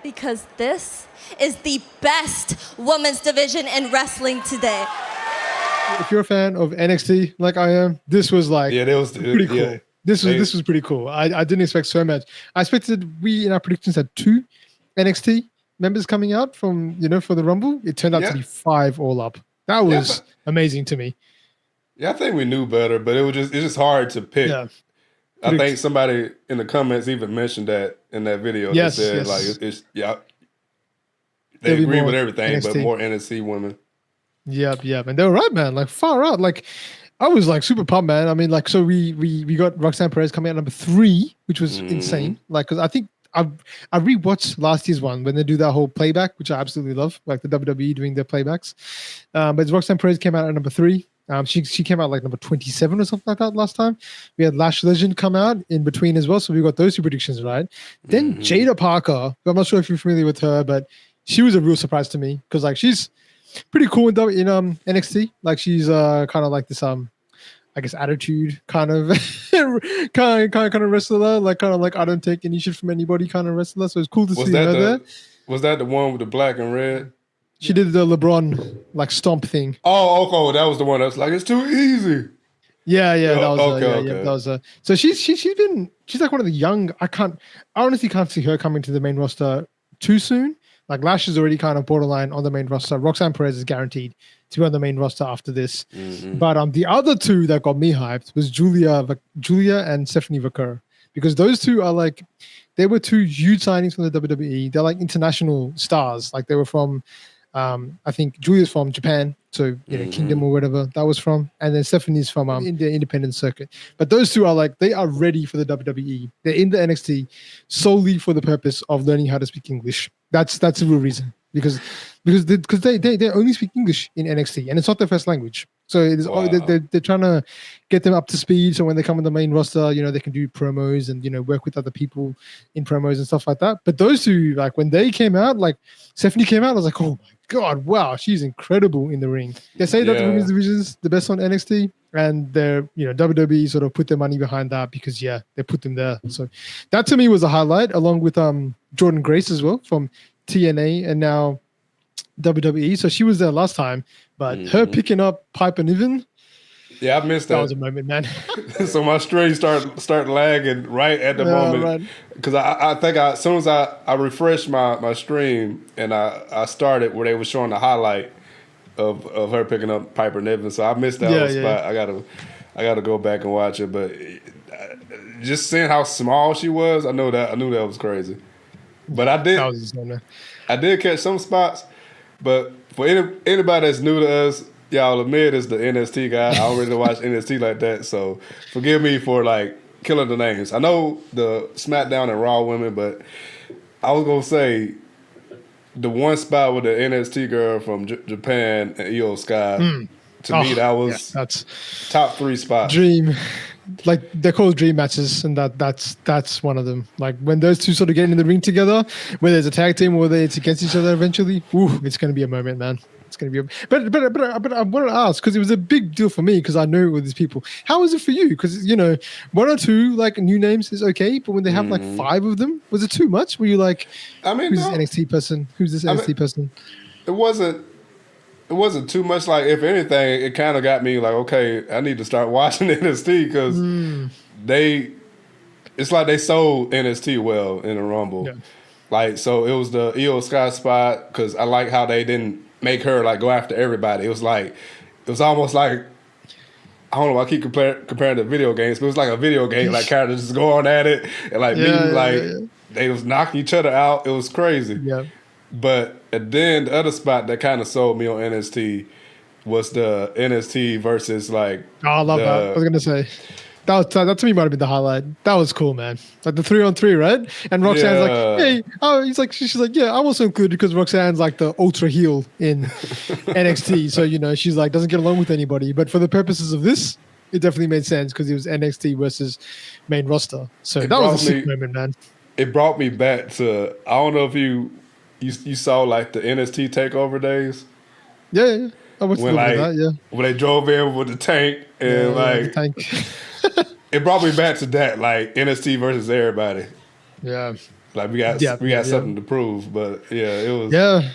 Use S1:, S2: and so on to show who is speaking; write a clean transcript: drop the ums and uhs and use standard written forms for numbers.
S1: Because this is the best women's division in wrestling today.
S2: If you're a fan of NXT like I am, this was like pretty cool.
S3: Yeah.
S2: This was pretty cool. I didn't expect so much. I expected we in our predictions had 2 NXT members coming out from for the Rumble. It turned out to be 5 all up. That was amazing to me.
S3: Yeah, I think we knew better, but it's just hard to pick. Yeah. I think somebody in the comments even mentioned that in that video.
S2: Yes,
S3: they said they agree with everything, NXT. But more NXT women.
S2: Yep. And they were right, man. Like far out. Like I was like super pumped, man. I mean, like so we got Roxanne Perez coming out number 3, which was insane. Like because I think I rewatched last year's one when they do that whole playback, which I absolutely love, like the WWE doing their playbacks. But Roxanne Perez came out at number 3. She came out like number 27 or something like that last time. We had Lash Legend come out in between as well, so we got those 2 predictions right. Then Jada Parker, I'm not sure if you're familiar with her, but she was a real surprise to me because like she's pretty cool in NXT. Like she's kind of like this I guess attitude kind of kind of wrestler, like kind of like I don't take any shit from anybody kind of wrestler. So it's cool to see her there.
S3: Was that the one with the black and red?
S2: She did the LeBron like stomp thing.
S3: Oh, okay, that was the one that's like it's too easy.
S2: Yeah, that was that was so she's like one of the young. I honestly can't see her coming to the main roster too soon. Like Lash is already kind of borderline on the main roster. Roxanne Perez is guaranteed to be on the main roster after this. But the other 2 that got me hyped was Julia and Stephanie Vaquer, because those 2 are like they were 2 huge signings from the WWE. They're like international stars. Like they were from I think Julia's from Japan, so Kingdom or whatever that was from, and then Stephanie's from in the independent circuit. But those 2 are like they are ready for the WWE. They're in the NXT solely for the purpose of learning how to speak English. That's the real reason because they only speak English in NXT and it's not their first language. So it is they're trying to get them up to speed. So when they come on the main roster, they can do promos and work with other people in promos and stuff like that. But those 2, like when they came out, like Stephanie came out, I was like, oh my God, wow, she's incredible in the ring. They say that the women's division is the best on NXT, and they're WWE sort of put their money behind that because they put them there. So that to me was a highlight, along with Jordan Grace as well from TNA and now WWE. So she was there last time, but her picking up Piper Niven.
S3: Yeah, I missed that.
S2: That was a moment, man.
S3: So my stream start lagging right at the moment because I think as soon as I refreshed my stream and I started where they were showing the highlight of her picking up Piper Niven, so I missed that whole spot. I gotta go back and watch it, but just seeing how small she was, I knew that was crazy. But I did catch some spots. But for anybody that's new to us, y'all, Amit is the NXT guy. I don't really watch NXT like that, so forgive me for like killing the names. I know the SmackDown and Raw women, but I was gonna say the one spot with the NXT girl from Japan and Io Sky. To me, that was that's top 3 spots.
S2: Dream. Like they're called dream matches, and that's one of them. Like when those 2 sort of get in the ring together, whether it's a tag team or whether it's against each other eventually, it's going to be a moment, man. It's going to be but I wanted to ask because it was a big deal for me because I know with these people. How was it for you? Because 1 or 2 like new names is okay, but when they have like 5 of them, was it too much? Were you like, who's this NXT person? Who's this NXT person?
S3: It wasn't too much. Like, if anything, it kind of got me like, okay, I need to start watching NXT because it's like they sold NXT well in the Rumble. Yeah. Like, so it was the Io Sky spot because I like how they didn't make her like go after everybody. It was almost like, I don't know, I keep comparing to video games, but it was like a video game, like characters just going at it and they was knocking each other out. It was crazy. Yeah. But then the other spot that kind of sold me on NXT was the NXT versus like.
S2: Oh, I love that. I was gonna say that to me might have been the highlight. That was cool, man. Like the 3-on-3, right? And Roxanne's like, hey, she's like, yeah, I'm also included because Roxanne's like the ultra heel in NXT. So she's like doesn't get along with anybody. But for the purposes of this, it definitely made sense because it was NXT versus main roster. So that was a sick moment, man.
S3: It brought me back to I don't know if you saw like the NXT TakeOver days.
S2: Yeah. I watched that.
S3: When they drove in with the tank and the tank. It brought me back to that, like NXT versus everybody.
S2: Yeah.
S3: Like we got something to prove. But yeah, it was.
S2: Yeah.